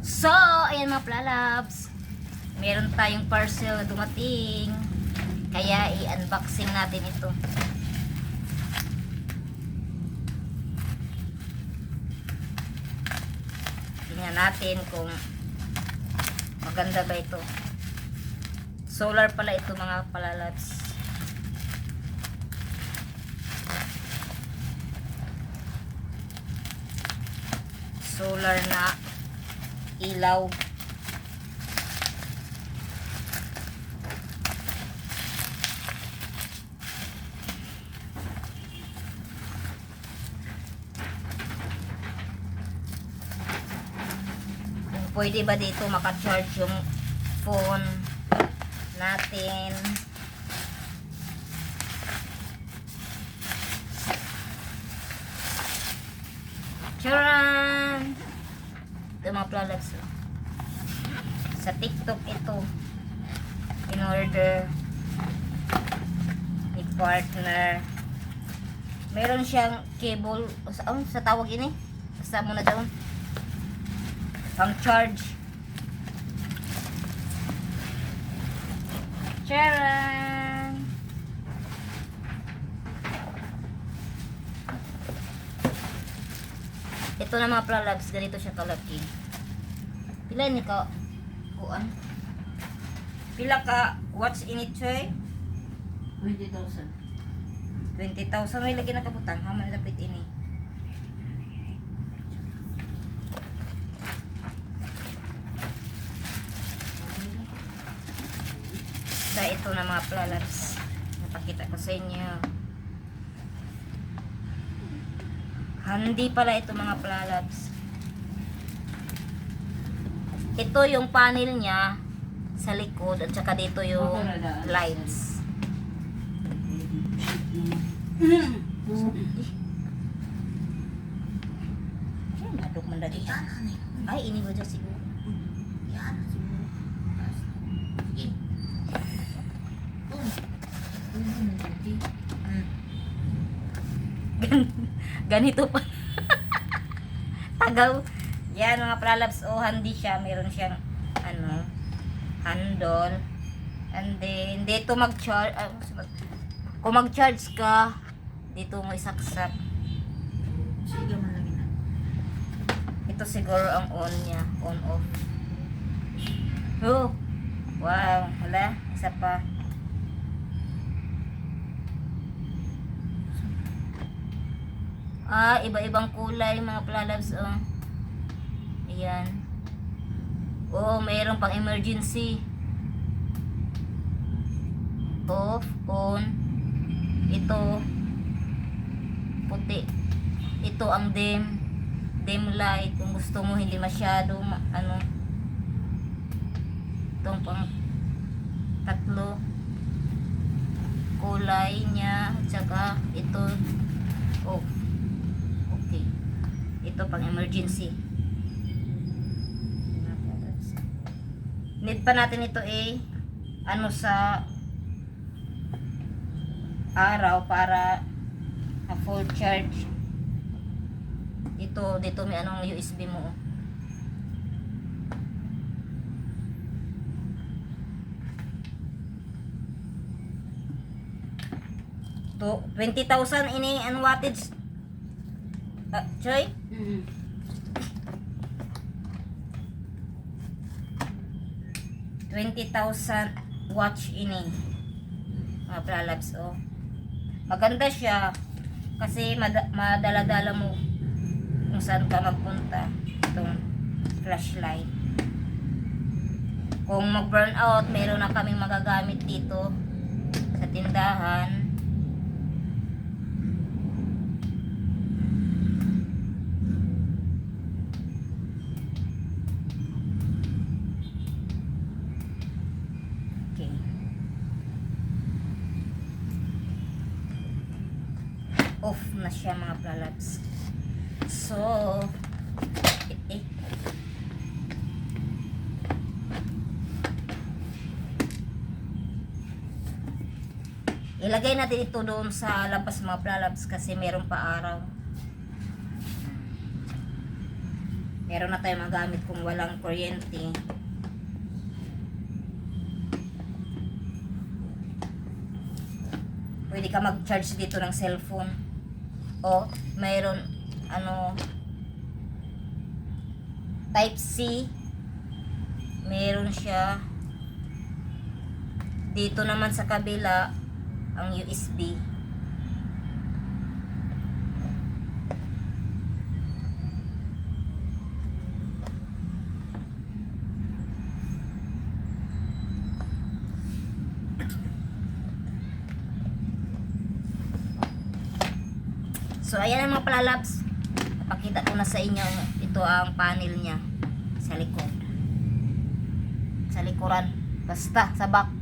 So, ayan mga plalabs. Meron tayong parcel na dumating. Kaya i-unboxing natin ito. Tingnan natin kung maganda ba ito. Solar pala ito mga plalabs. Solar na ilaw. Kung pwede ba dito maka-charge yung phone natin. Charan! Ito mga products. Sa TikTok ito. In order ni partner. Meron siyang cable. Sa tawag ini. Basta muna doon. Pang charge. Charan! Ito na mga products, ganito siya kalaki. Pila ni ka kuan? Pila ka what's in it, Choy? 20,000. 20,000 may lagi nakabutang. Haman lapit ini. So ito na mga products. Napakita ko sa inyo. Handi pala ito mga plalabs. Ito yung panel niya sa likod at saka dito yung lights. Ay, madok man dati. Ay, ini ba dyan siguro? Ganito pa. Tagaw. Yan mga pralabs. Oh, handy siya. Meron siyang ano, handle. And then, dito mag-charge. Kung mag-charge ka, dito mo isaksak. Sige man lagi na. Ito siguro ang on niya. On off. Oh. Wow. Hala. Isa pa. Iba-ibang kulay mga plalabs, oh. Ayan. Oh, mayroon pang emergency. Off, on. Ito puti. Ito ang dim. Dim light. Kung gusto mo hindi masyado ano. Itong pang tatlo kulay niya. At saka ito off. Okay. Ito pang emergency. Need pa natin ito ano sa araw para full charge. Dito may anong USB mo. To 20,000 ini ang wattage. Choy? 20,000 watch ini mga pralabs, oh. Maganda siya kasi madala-dala mo kung saan ka magpunta itong flashlight. Kung mag-burn out, meron na kaming magagamit dito sa tindahan. Off na siya mga pralabs. So ilagay natin ito doon sa labas mga pralabs kasi meron pa araw. Meron na tayong magamit kung walang kuryente. Pwede ka mag-charge dito ng cellphone. O, mayroon, Type C. Meron siya. Dito naman sa kabila, ang USB. So, ayan ang mga palalabs. Napakita ko na sa inyo. Ito ang panel niya sa likod. Sa likuran. Basta, sa back.